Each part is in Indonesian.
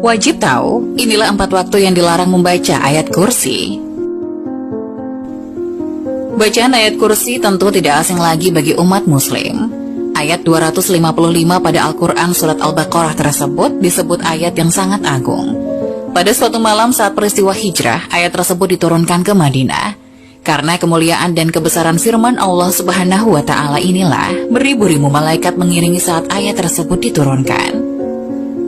Wajib tahu, inilah 4 waktu yang dilarang membaca ayat kursi. Bacaan ayat kursi tentu tidak asing lagi bagi umat muslim. Ayat 255 pada Al-Quran Surat Al-Baqarah tersebut disebut ayat yang sangat agung. Pada suatu malam saat peristiwa hijrah, ayat tersebut diturunkan ke Madinah. Karena kemuliaan dan kebesaran firman Allah Subhanahu wa Ta'ala inilah, beribu-ribu malaikat mengiringi saat ayat tersebut diturunkan.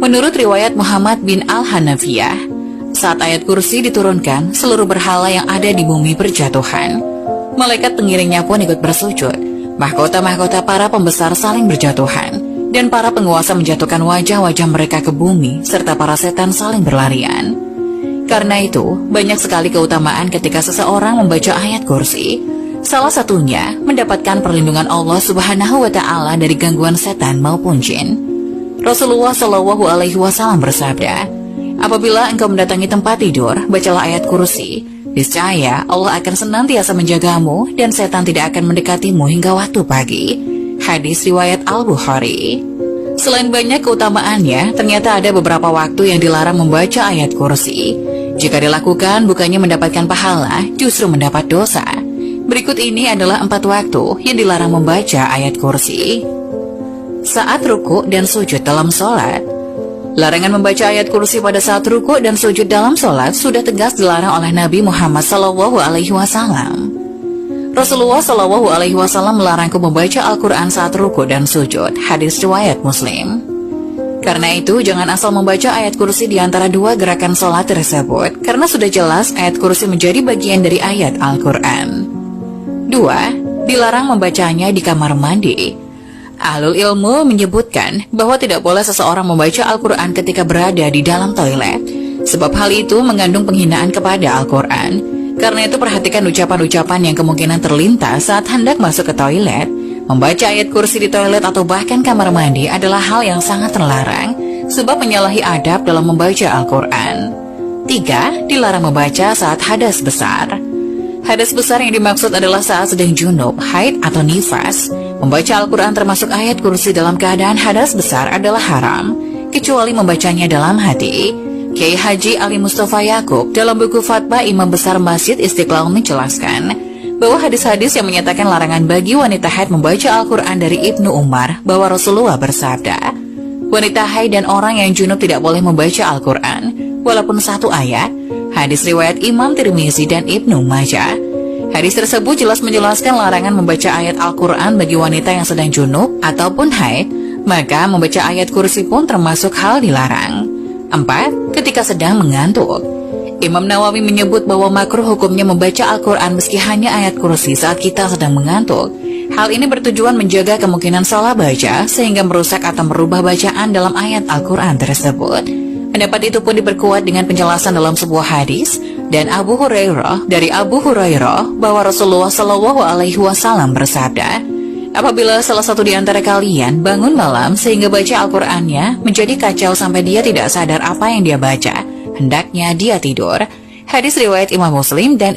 Menurut riwayat Muhammad bin Al-Hanafiyah, saat ayat kursi diturunkan, seluruh berhala yang ada di bumi berjatuhan. Malaikat pengiringnya pun ikut bersujud. Mahkota-mahkota para pembesar saling berjatuhan, dan para penguasa menjatuhkan wajah-wajah mereka ke bumi, serta para setan saling berlarian. Karena itu, banyak sekali keutamaan ketika seseorang membaca ayat kursi. Salah satunya, mendapatkan perlindungan Allah Subhanahu wa Ta'ala dari gangguan setan maupun jin. Rasulullah Shallallahu Alaihi Wasallam bersabda, apabila engkau mendatangi tempat tidur, bacalah ayat kursi. Niscaya Allah akan senantiasa menjagamu dan setan tidak akan mendekatimu hingga waktu pagi. Hadis riwayat Al-Bukhari. Selain banyak keutamaannya, ternyata ada beberapa waktu yang dilarang membaca ayat kursi. Jika dilakukan, bukannya mendapatkan pahala, justru mendapat dosa. Berikut ini adalah 4 waktu yang dilarang membaca ayat kursi. Saat ruku dan sujud dalam sholat. Larangan membaca ayat kursi pada saat ruku dan sujud dalam sholat sudah tegas dilarang oleh Nabi Muhammad SAW. Rasulullah SAW melarangku membaca Al-Quran saat ruku dan sujud. Hadis riwayat Muslim. Karena itu, jangan asal membaca ayat kursi di antara 2 gerakan sholat tersebut, karena sudah jelas ayat kursi menjadi bagian dari ayat Al-Quran. 2. Dilarang membacanya di kamar mandi. Ahlul ilmu menyebutkan bahwa tidak boleh seseorang membaca Al-Quran ketika berada di dalam toilet, sebab hal itu mengandung penghinaan kepada Al-Quran. Karena itu perhatikan ucapan-ucapan yang kemungkinan terlintas saat hendak masuk ke toilet. Membaca ayat kursi di toilet atau bahkan kamar mandi adalah hal yang sangat terlarang, sebab menyalahi adab dalam membaca Al-Quran. 3. Dilarang membaca saat hadas besar. Hadas besar yang dimaksud adalah saat sedang junub, haid atau nifas. Membaca Al-Quran termasuk ayat kursi dalam keadaan hadas besar adalah haram, kecuali membacanya dalam hati. Kiai Haji Ali Mustafa Yakub dalam buku Fatwa Imam Besar Masjid Istiqlal menjelaskan bahwa hadis-hadis yang menyatakan larangan bagi wanita haid membaca Al-Quran dari Ibnu Umar, bahwa Rasulullah bersabda, wanita haid dan orang yang junub tidak boleh membaca Al-Quran, walaupun 1 ayat. Hadis riwayat Imam Tirmizi dan Ibnu Majah. Hadis tersebut jelas menjelaskan larangan membaca ayat Al-Quran bagi wanita yang sedang junub ataupun haid, maka membaca ayat kursi pun termasuk hal dilarang. 4. Ketika sedang mengantuk. Imam Nawawi menyebut bahwa makruh hukumnya membaca Al-Quran meski hanya ayat kursi saat kita sedang mengantuk. Hal ini bertujuan menjaga kemungkinan salah baca sehingga merusak atau merubah bacaan dalam ayat Al-Quran tersebut. Pendapat itu pun diperkuat dengan penjelasan dalam sebuah hadis dan Abu Hurairah bahwa Rasulullah SAW bersabda, apabila salah satu di antara kalian bangun malam sehingga baca Al-Qurannya menjadi kacau sampai dia tidak sadar apa yang dia baca, hendaknya dia tidur. Hadis riwayat Imam Muslim dan